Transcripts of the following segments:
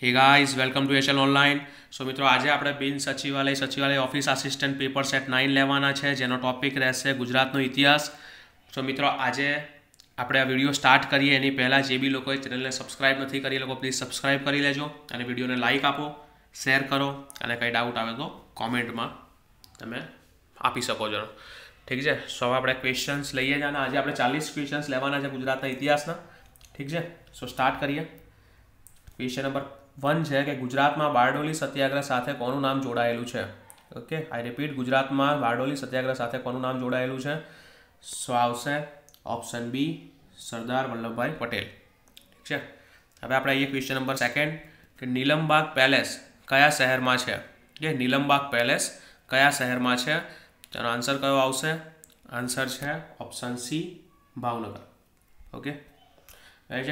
Hey guys welcome to HL online. So मित्रों आज આપણે બિન સચિવાલય ઓફિસ આસિસ્ટન્ટ પેપર સેટ 9 લેવાના છે, જેનો ટોપિક રહેશે ગુજરાતનો ઇતિહાસ। સો મિત્રો આજે આપણે આ વિડીયો સ્ટાર્ટ કરીએ એની પહેલાં જે બી લોકોએ ચેનલને સબસ્ક્રાઇબ નથી કરી એ લોકો પ્લીઝ સબસ્ક્રાઇબ કરી લેજો અને વિડીયોને લાઇક આપો, શેર કરો અને કંઈ ડાઉટ આવે તો કોમેન્ટમાં તમે આપી શકો છો। ઠીક છે। સો આપણે ક્વેશ્ચન્સ લઈએ જ અને આજે આપણે 40 ક્વેશ્ચન્સ લેવાના છે ગુજરાતના ઇતિહાસના। ઠીક છે। સો સ્ટાર્ટ કરીએ। ક્વેશ્ચન નંબર 1 છે કે ગુજરાતમાં બારડોલી સત્યાગ્રહ સાથે કોનું નામ જોડાયેલું છે। ઓકે, આઈ રિપીટ, ગુજરાતમાં બારડોલી સત્યાગ્રહ સાથે કોનું નામ જોડાયેલું છે? સો આવશે ઓપ્શન બી, સરદાર વલ્લભભાઈ પટેલ। ઠીક છે। હવે આપણે આવીએ ક્વેશ્ચન નંબર 2 કે નીલમબાગ પેલેસ કયા શહેરમાં છે? કે નીલમબાગ પેલેસ કયા શહેરમાં છે? તેનો આન્સર કયો આવશે? આન્સર છે option C, Bhavnagar. Okay,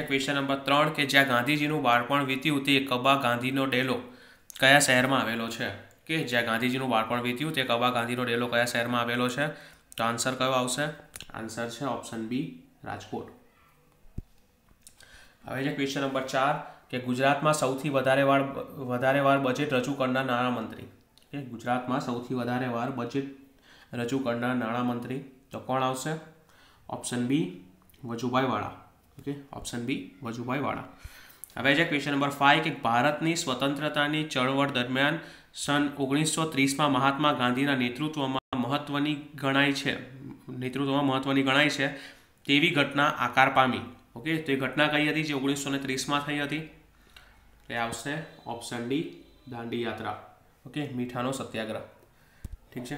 question number 3 કે જ્યાં ગાંધીજીનું બાળપણ વીત્યું તે કબા ગાંધીનો ડેલો કયા શહેરમાં આવેલો છે? કે જ્યાં ગાંધીજીનું બાળપણ વીત્યું તે કબા ગાંધીનો ડેલો કયા શહેરમાં આવેલો છે? તો આન્સર કયો આવશે? આન્સર છે ઓપ્શન બી, રાજકોટ। હવે છે ક્વેશ્ચન નંબર 4 કે ગુજરાતમાં સૌથી વધારે વાર બજેટ રજૂ કરનાર નાણામંત્રી। કે ગુજરાતમાં સૌથી વધારે વાર બજેટ રજૂ કરનાર નાણામંત્રી તો કોણ આવશે? ઓપ્શન બી, વજુભાઈ વાળા। ઓકે, ઓપ્શન બી, વજુભાઈ વાળા। હવે છે ક્વેશ્ચન નંબર 5 કે ભારતની સ્વતંત્રતાની ચળવળ દરમિયાન સન 1930માં મહાત્મા ગાંધીના નેતૃત્વમાં મહત્વની ગણાય છે તેવી ઘટના આકાર પામી। ઓકે, તો એ ઘટના કઈ હતી જે 1930માં થઈ હતી? એ આવશે ઓપ્શન ડી, દાંડી યાત્રા। ઓકે, મીઠાનો સત્યાગ્રહ। ઠીક છે।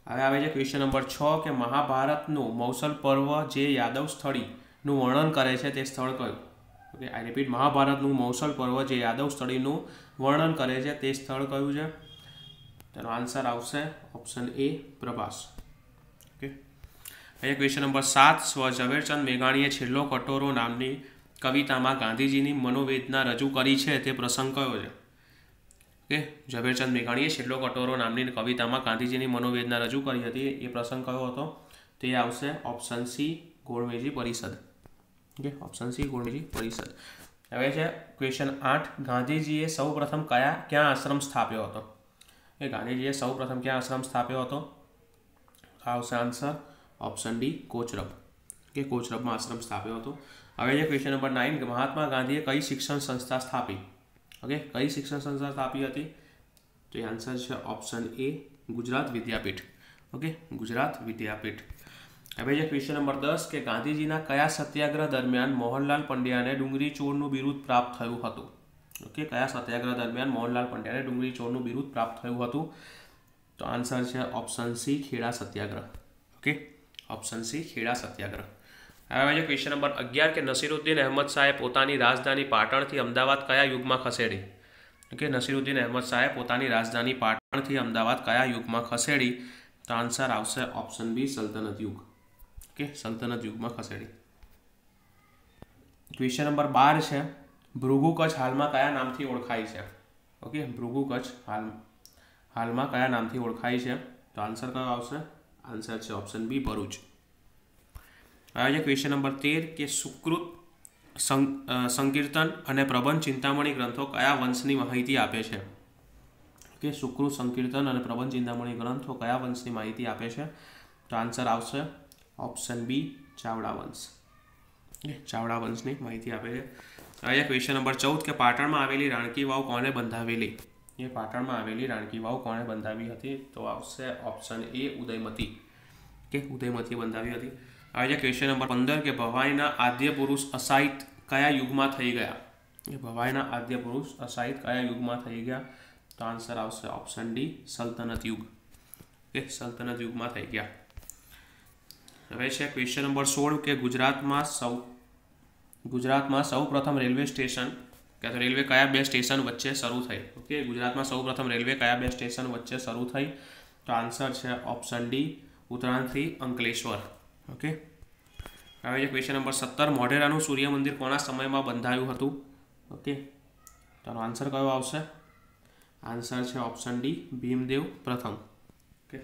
હવે આવે છે ક્વેશ્ચન નંબર 6 કે મહાભારતનું મૌસલ પર્વ જે યાદવ સ્થળીનું વર્ણન કરે છે તે સ્થળ કયું? ઓકે, આઈ રિપીટ, મહાભારતનું મૌસલ પર્વ જે યાદવ સ્થળીનું વર્ણન કરે છે તે સ્થળ કયું છે? તેનો આન્સર આવશે ઓપ્શન એ, પ્રભાસ। ઓકે, હવે ક્વેશ્ચન નંબર 7 સ્વ ઝવેરચંદ મેઘાણીએ છેલ્લો કટોરો નામની કવિતામાં ગાંધીજીની મનોવેદના રજૂ કરી છે તે પ્રસંગ કયો છે? કે ઝવેરચંદ મેઘાણીએ છેલ્લો કટોરો નામની કવિતામાં ગાંધીજીની મનોવેદના રજૂ કરી હતી, એ પ્રસંગ કયો હતો? તે આવશે ઓપ્શન સી, ગોળમેજી પરિષદ। ઓકે, ઓપ્શન સી, ગોળમેજી પરિષદ। હવે છે ક્વેશ્ચન 8 ગાંધીજીએ સૌપ્રથમ ક્યાં આશ્રમ સ્થાપ્યો હતો? કે ગાંધીજીએ સૌપ્રથમ ક્યાં આશ્રમ સ્થાપ્યો હતો? આવશે આન્સર ઓપ્શન ડી, કોચરબ। કે કોચરબમાં આશ્રમ સ્થાપ્યો હતો। હવે છે ક્વેશ્ચન નંબર 9 કે મહાત્મા ગાંધીએ કઈ શિક્ષણ સંસ્થા સ્થાપી? ઓકે, કઈ શિક્ષણ સંસ્થા સ્થાપી હતી? તો એ આન્સર છે option A, Gujarat Vidyapith. Okay, Gujarat Vidyapith. હવે છે ક્વેશ્ચન નંબર 10 કે ગાંધીજીના કયા સત્યાગ્રહ દરમિયાન મોહનલાલ પંડ્યાને ડુંગરી ચોરનું બિરુદ પ્રાપ્ત થયું હતું? ઓકે, કયા સત્યાગ્રહ દરમિયાન મોહનલાલ પંડ્યાને ડુંગરી ચોરનું બિરુદ પ્રાપ્ત થયું હતું? તો આન્સર છે ઓપ્શન સી, ખેડા સત્યાગ્રહ। ઓકે, ઓપ્શન સી, ખેડા સત્યાગ્રહ। હવે છે ક્વેશ્ચન નંબર 11 કે નસીરુદ્દીન અહેમદ શાહે પોતાની રાજધાની પાટણથી અમદાવાદ કયા યુગમાં ખસેડી? ઓકે, નસીરુદ્દીન અહેમદ શાહે પોતાની રાજધાની પાટણથી અમદાવાદ કયા યુગમાં ખસેડી? તો આન્સર આવશે ઓપ્શન બી, સલ્તનત યુગ। ઓકે, સલ્તનત યુગમાં ખસેડી। ક્વેશ્ચન નંબર 12 છે ભૃગુ કચ્છ હાલમાં કયા નામથી ઓળખાય છે? ઓકે, ભૃગુ કચ્છ હાલમાં કયા નામથી ઓળખાય છે? તો આન્સર કયો આવશે? આન્સર છે ઓપ્શન બી, ભરૂચ। હવે છે ક્વેશ્ચન નંબર 13 કે સુકૃત સંકીર્તન અને પ્રબંધ ચિંતામણી ગ્રંથો કયા વંશની માહિતી આપે છે? કે સુકૃત સંકીર્તન અને પ્રબંધ ચિંતામણી ગ્રંથો કયા વંશની માહિતી આપે છે? તો આન્સર આવશે ઓપ્શન બી, ચાવડા વંશ। ચાવડા વંશની માહિતી આપે છે। હવે ક્વેશ્ચન નંબર 14 કે પાટણમાં આવેલી રાણકી વાવ કોને બંધાવેલી? એ પાટણમાં આવેલી રાણકી વાવ કોને બંધાવી હતી? તો આવશે ઓપ્શન એ, ઉદયમતી। કે ઉદયમતીએ બંધાવી હતી। હવે છે ક્વેશ્ચન નંબર 15 કે ભવાઈના આદ્ય પુરુષ અસાહિત કયા યુગમાં થઈ ગયા? એ ભવાઈના આદ્ય પુરુષ અસાહિત કયા યુગમાં થઈ ગયા? તો આન્સર આવશે ઓપ્શન ડી, સલ્તનત યુગ। કે સલ્તનત યુગમાં થઈ ગયા। હવે છે ક્વેશ્ચન નંબર 16 કે ગુજરાતમાં સૌ પ્રથમ રેલવે સ્ટેશન કે રેલવે કયા બે સ્ટેશન વચ્ચે શરૂ થઈ? ઓકે, ગુજરાતમાં સૌ પ્રથમ રેલવે કયા બે સ્ટેશન વચ્ચે શરૂ થઈ? તો આન્સર છે ઓપ્શન ડી, ઉત્તરાયણથી અંકલેશ્વર। ઓકે, હવે છે ક્વેશ્ચન નંબર 17 મોઢેરાનું સૂર્ય મંદિર કોના સમયમાં બંધાયું હતું? ઓકે, તો આન્સર કયો આવશે? આન્સર છે ઓપ્શન ડી, ભીમદેવ પ્રથમ। ઓકે,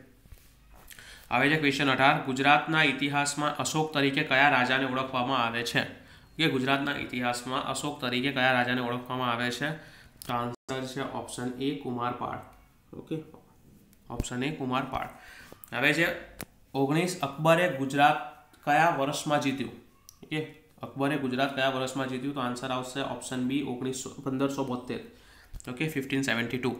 હવે છે ક્વેશ્ચન 18 ગુજરાતના ઇતિહાસમાં અશોક તરીકે કયા રાજાને ઓળખવામાં આવે છે? કે ગુજરાતના ઇતિહાસમાં અશોક તરીકે કયા રાજાને ઓળખવામાં આવે છે? તો આન્સર છે option A Kumarpal. Okay, option A Kumarpal. હવે છે 19 અકબરે ગુજરાત કયા વર્ષમાં જીત્યું? ઓકે, અકબરે ગુજરાત કયા વર્ષમાં જીત્યું? તો આન્સર આવશે ઓપ્શન બી 1572. ઓકે, 1572.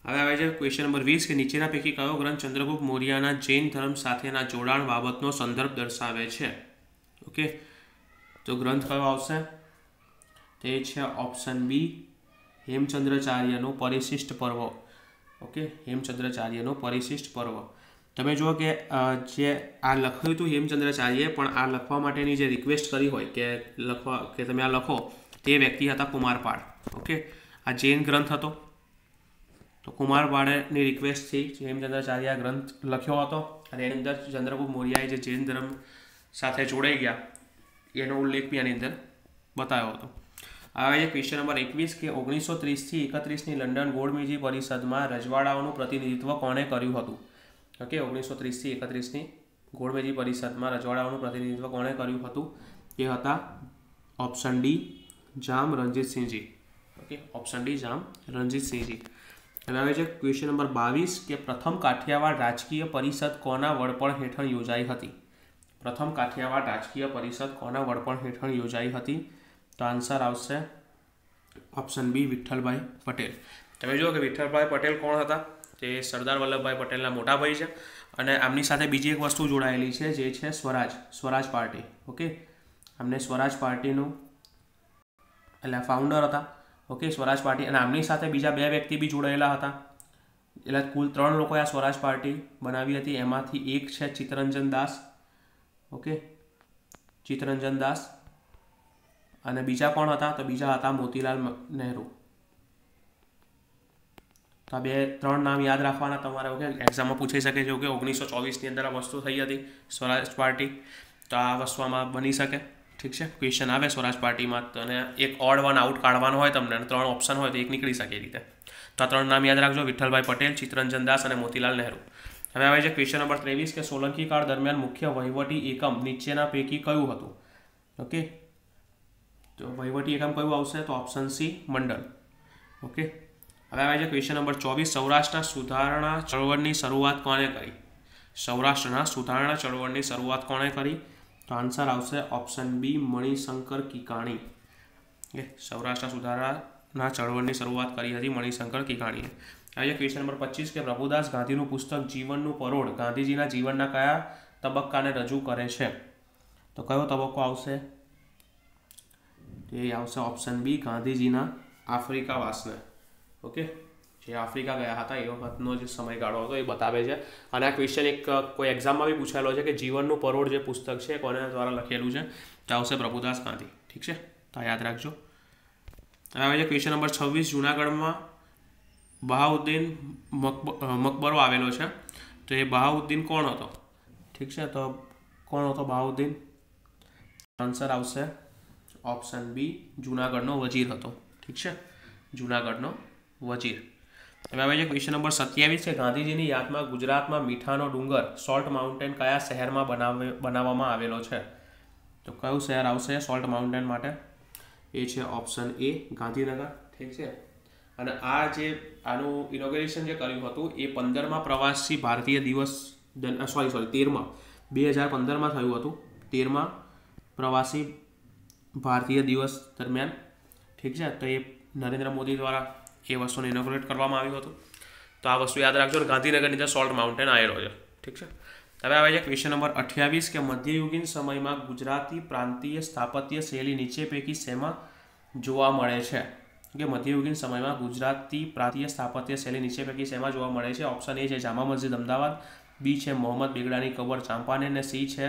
હવે આવે છે ક્વેશ્ચન નંબર 20 કે નીચેના પૈકી કયો ગ્રંથ ચંદ્રગુપ્ત મૌર્યના જૈન ધર્મ સાથેના જોડાણ બાબતનો સંદર્ભ દર્શાવે છે? ઓકે, તો ગ્રંથ કયો આવશે? તે છે ઓપ્શન બી હેમચંદ્રાચાર્યનો પરિશિષ્ટ પર્વ. ઓકે, હેમચંદ્રાચાર્યનો પરિશિષ્ટ પર્વ. તમે જુઓ કે જે આ લખ્યું હતું હેમચંદ્રાચાર્યએ, પણ આ લખવા માટેની જે રિક્વેસ્ટ કરી હોય કે લખવા કે તમે આ લખો, તે વ્યક્તિ હતા કુમારપાળ. ઓકે, આ જૈન ગ્રંથ હતો, તો કુમારપાળની રિક્વેસ્ટથી હેમચંદ્રાચાર્ય આ ગ્રંથ લખ્યો હતો અને એની અંદર ચંદ્રગુપ્ત મૌર્યએ જે જૈન ધર્મ સાથે જોડાઈ ગયા એનો ઉલ્લેખ બી આની અંદર બતાવ્યો હતો. હવે ક્વેશ્ચન નંબર 21 કે 1930 થી 31ની લંડન ગોળમેજી પરિષદમાં રજવાડાઓનું પ્રતિનિધિત્વ કોણે કર્યું હતું? ઓકે, 1930 થી 31ની ગોળમેજી પરિષદમાં રજવાડાઓનું પ્રતિનિધિત્વ કોણે કર્યું હતું? એ હતા ઓપ્શન ડી જામ રણજીતસિંહજી. ઓકે, ઓપ્શન ડી જામ રણજીતસિંહજી. હવે આવે છે ક્વેશ્ચન નંબર 22 કે પ્રથમ કાઠિયાવાડ રાજકીય પરિષદ કોના વડપણ હેઠળ યોજાઈ હતી? પ્રથમ કાઠિયાવાડ રાજકીય પરિષદ કોના વડપણ હેઠળ યોજાઈ હતી? તો આન્સર આવશે ઓપ્શન બી વિઠ્ઠલભાઈ પટેલ. તમે જુઓ કે વિઠ્ઠલભાઈ પટેલ કોણ હતા? તે સરદાર વલ્લભભાઈ પટેલના મોટા ભાઈ છે અને આમની સાથે બીજી એક વસ્તુ જોડાયેલી છે જે છે સ્વરાજ પાર્ટી. ઓકે, આમને સ્વરાજ પાર્ટીનું એટલે ફાઉન્ડર હતા. ઓકે, સ્વરાજ પાર્ટી, અને આમની સાથે બીજા 2 વ્યક્તિ બી જોડાયેલા હતા. એટલે કુલ 3 લોકોએ આ સ્વરાજ પાર્ટી બનાવી હતી. એમાંથી એક છે ચિત્તરંજન દાસ. ઓકે, ચિત્તરંજન દાસ, અને બીજા કોણ હતા? તો બીજા હતા મોતીલાલ નહેરુ. તો આ 2-3 નામ યાદ રાખવાના તમારે. ઓકે, એક્ઝામમાં પૂછી શકે છે કે 1924ની અંદર આ વસ્તુ થઈ હતી સ્વરાજ પાર્ટી, તો આ વસ્તુ આમાં બની શકે. ઠીક છે, ક્વેશ્ચન આવે સ્વરાજ પાર્ટીમાં તો અને એક ઓડ વન આઉટ કાઢવાનો હોય તમને અને 3 ઓપ્શન હોય તો એક નીકળી શકે એ રીતે. તો આ 3 નામ યાદ રાખજો: વિઠ્ઠલભાઈ પટેલ, ચિત્તરંજન દાસ અને મોતીલાલ નહેરુ. હવે આવે છે ક્વેશ્ચન નંબર 23 કે સોલંકી કાળ દરમિયાન મુખ્ય વહીવટી એકમ નીચેના પૈકી કયું હતું? ઓકે, તો વહીવટી એકમ કયું આવશે? તો ઓપ્શન સી મંડળ. ઓકે, હવે આવે છે ક્વેશ્ચન નંબર 24 સૌરાષ્ટ્રના સુધારણા ચળવળની શરૂઆત કોણે કરી? સૌરાષ્ટ્રના સુધારણા ચળવળની શરૂઆત કોણે કરી? તો આન્સર આવશે option B Manishankar Kikani. Okay, સૌરાષ્ટ્રના સુધારણા ચળવળની શરૂઆત કરી હતી મણિશંકર કિકાણીએ. હવે ક્વેશ્ચન નંબર 25 કે પ્રભુદાસ ગાંધીનું પુસ્તક જીવનનું પરોઢ ગાંધીજીના જીવનના કયા તબક્કાને રજૂ કરે છે? તો કયો તબક્કો આવશે? તે આવશે ઓપ્શન બી ગાંધીજીના આફ્રિકાવાસને. ઓકે, જે આફ્રિકા ગયા હતા એ વખતનો જે સમયગાળો હતો એ બતાવે છે. અને આ ક્વેશ્ચન એક કોઈ એક્ઝામમાં બી પૂછાયેલો છે કે જીવનનું પરોઢ જે પુસ્તક છે કોના દ્વારા લખેલું છે? તો આવશે પ્રભુદાસ ગાંધી. ઠીક છે, તો યાદ રાખજો. હવે આવે છે ક્વેશ્ચન નંબર 26 જૂનાગઢમાં બહાઉદ્દીન મકબરો આવેલો છે, તો એ બહાઉદ્દીન કોણ હતો? ઠીક છે, તો કોણ હતો બહાઉદ્દીન? આન્સર આવશે ઓપ્શન બી જૂનાગઢનો વજીર હતો. ઠીક છે, જૂનાગઢનો વજીર. હવે આવે છે ક્વેશ્ચન નંબર 27 કે ગાંધીજીની યાદમાં ગુજરાતમાં મીઠાનો ડુંગર સોલ્ટ માઉન્ટેન કયા શહેરમાં બનાવવામાં આવેલો છે? તો કયું શહેર આવશે સોલ્ટ માઉન્ટેન માટે? એ છે ઓપ્શન એ ગાંધીનગર. ઠીક છે, અને આ જે આનું ઇનોગ્રેશન જે કર્યું હતું એ 15મા પ્રવાસી ભારતીય દિવસ 13મા 2015માં થયું હતું. 13મા પ્રવાસી ભારતીય દિવસ દરમિયાન. ઠીક છે, તો એ નરેન્દ્ર મોદી દ્વારા એ વસ્તુને ઇનોગ્રેટ કરવામાં આવ્યું હતું. તો આ વસ્તુ યાદ રાખજો. ગાંધીનગરની અંદર સોલ્ટ માઉન્ટેન આવેલો છે. ઠીક છે, હવે આવે છે ક્વેશ્ચન નંબર 28 કે મધ્યયુગીન સમયમાં ગુજરાતી પ્રાંતીય સ્થાપત્ય શૈલી નીચે પૈકી શેમાં જોવા મળે છે? કે મધ્યયુગીન સમયમાં ગુજરાતી પ્રાંતીય સ્થાપત્ય શૈલી નીચે પૈકી શેમાં જોવા મળે છે? ઓપ્શન એ છે જામા મસ્જિદ અમદાવાદ, બી છે મોહમ્મદ બેગડાની કબર ચાંપાનેર અને સી છે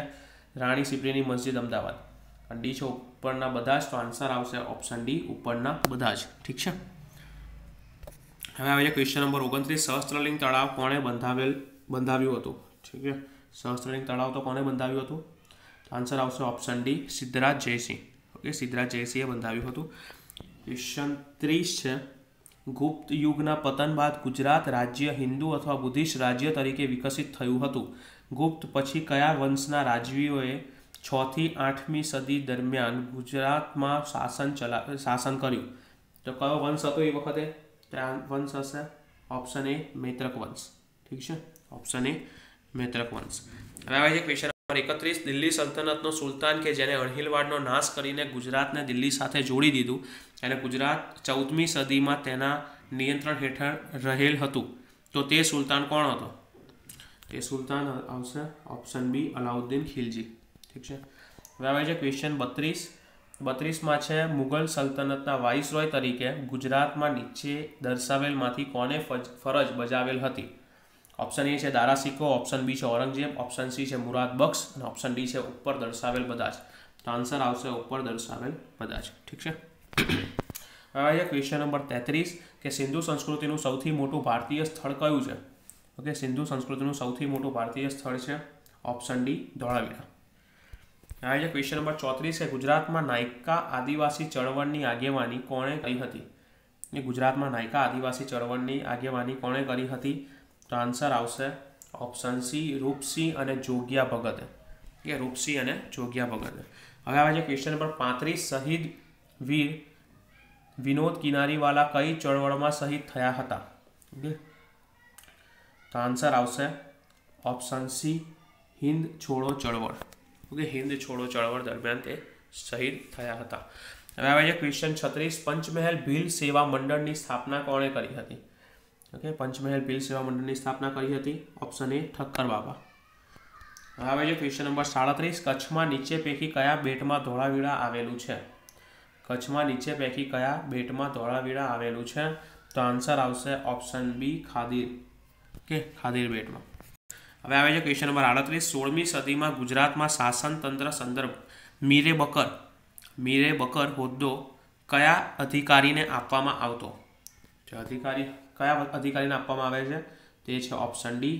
રાણી સિપ્રીની મસ્જિદ અમદાવાદ. અને ડી છે ઉપરના બધા જ. તો આન્સર આવશે ઓપ્શન ડી ઉપરના બધા જ. ઠીક છે, હવે આવે છે ક્વેશ્ચન નંબર 29 સહસ્ત્રલિંગ તળાવ કોણે બંધાવ્યું હતું? ઠીક છે, સહસ્ત્રલિંગ તળાવ તો કોણે બંધાવ્યું હતું? આન્સર આવશે option D Siddharaj Jaisinh. Okay, Siddharaj જયસિંહે બંધાવ્યું હતું. ક્વેશ્ચન 30 છે ગુપ્ત યુગના પતન બાદ ગુજરાત રાજ્ય હિન્દુ અથવા બુદ્ધિસ્ટ રાજ્ય તરીકે વિકસિત થયું હતું. ગુપ્ત પછી કયા વંશના રાજવીઓએ 6 થી 8મી સદી દરમિયાન ગુજરાતમાં શાસન કર્યું? તો તો કયો વંશ હતો એ વખતે? તો આ વંશ હશે ઓપ્શન એ મૈત્રક વંશ. ઠીક છે, ઓપ્શન એ મૈત્રક વંશ. હવે આવે છે ક્વેશ્ચન નંબર 31. દિલ્હી સલ્તનતનો સુલતાન કે જેને અણહિલવાડનો નાશ કરીને ગુજરાતને દિલ્હી સાથે જોડી દીધું અને ગુજરાત 14મી સદીમાં તેના નિયંત્રણ હેઠળ રહેલ હતું, તો તે સુલતાન કોણ હતો? તે સુલતાન આવશે ઓપ્શન બી અલાઉદ્દીન ખિલજી. ઠીક છે. હવે આવે છે ક્વેશ્ચન 32માં છે મુગલ સલ્તનતના વાઇસરોય તરીકે ગુજરાતમાં નીચે દર્શાવેલમાંથી કોને ફરજ બજાવેલ હતી? ઓપ્શન એ છે દારા સિક્કો, ઓપ્શન બી છે ઔરંગઝેબ, ઓપ્શન સી છે મુરાદ બક્ષ અને ઓપ્શન ડી છે ઉપર દર્શાવેલ બધા જ. તો આન્સર આવશે ઉપર દર્શાવેલ બધા જ. ઠીક છે. હવે ક્વેશ્ચન નંબર 33 કે સિંધુ સંસ્કૃતિનું સૌથી મોટું ભારતીય સ્થળ કયું છે? ઓકે, સિંધુ સંસ્કૃતિનું સૌથી મોટું ભારતીય સ્થળ છે ઓપ્શન ડી ધોળાવીરા. હવે છે ક્વેશ્ચન નંબર 34 કે ગુજરાતમાં નાયકા આદિવાસી ચળવળની આગેવાની કોણે કરી હતી? એ ગુજરાતમાં નાયકા આદિવાસી ચળવળની આગેવાની કોણે કરી હતી? તો આન્સર આવશે ઓપ્શન સી રૂપસિંહ અને જોગિયા ભગતે. કે રૂપસિંહ અને જોગિયા ભગતે. હવે આવે છે ક્વેશ્ચન નંબર 35. શહીદ વીર વિનોદ કિનારીવાલા કઈ ચળવળમાં શહીદ થયા હતા? ઓકે, તો આન્સર આવશે ઓપ્શન સી હિન્દ છોડો ચળવળ. ઓકે, હિન્દ છોડો ચળવળ દરમિયાન તે શહીદ થયા હતા. હવે આવે છે ક્વેશ્ચન 36. પંચમહેલ ભીલ સેવા મંડળની સ્થાપના કોણે કરી હતી? ઓકે, પંચમહેલ ભીલ સેવા મંડળની સ્થાપના કરી હતી ઓપ્શન એ ઠક્કર બાબા. હવે આવે છે ક્વેશ્ચન નંબર 37. કચ્છમાં નીચે પૈકી કયા બેટમાં ધોળાવીરા આવેલું છે? કચ્છમાં નીચે પૈકી કયા બેટમાં ધોળાવીરા આવેલું છે? તો આન્સર આવશે ઓપ્શન બી ખાદીર. ઓકે, ખાદીર બેટમાં. હવે આવે છે ક્વેશ્ચન નંબર 38. 16મી સદીમાં ગુજરાતમાં શાસન તંત્ર સંદર્ભ મીરે બકર હોદ્દો કયા અધિકારીને આપવામાં આવતો? કયા અધિકારીને આપવામાં આવે છે? તે છે ઓપ્શન ડી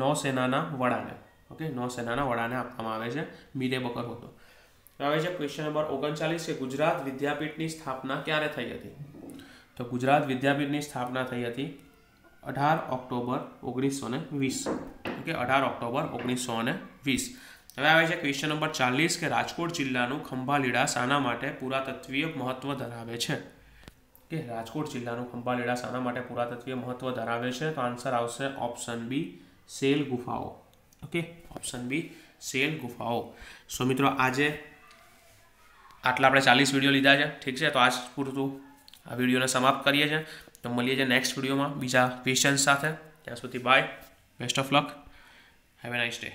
નૌસેનાના વડાને. ઓકે, નૌસેનાના વડાને આપવામાં આવે છે મીરે બકર હોદ્દો. હવે છે ક્વેશ્ચન નંબર 39 કે ગુજરાત વિદ્યાપીઠની સ્થાપના ક્યારે થઈ હતી? તો ગુજરાત વિદ્યાપીઠની સ્થાપના થઈ હતી 18 ઓક્ટોબર 1920. Okay, 18 October 1920. હવે આવે છે ક્વેશ્ચન નંબર 40 કે રાજકોટ જિલ્લાનું ખંભાલીડા શાના માટે પુરાતત્વીય મહત્વ ધરાવે છે? કે રાજકોટ જિલ્લાનું ખંભાલીડા શાના માટે પુરાતત્વીય મહત્વ ધરાવે છે? તો આન્સર આવશે ઓપ્શન બી શેલ ગુફાઓ. ઓકે, ઓપ્શન બી શેલ ગુફાઓ. સો મિત્રો આજે આટલા આપણે 40 વિડીયો લીધા છે. ઠીક છે, તો આજ પૂરતું આ વિડીયોને સમાપ્ત કરીએ છીએ. તો મળીએ છીએ નેક્સ્ટ વિડીયોમાં બીજા ક્વેશ્ચન સાથે. ત્યાં સુધી bye, best of luck, have a nice day.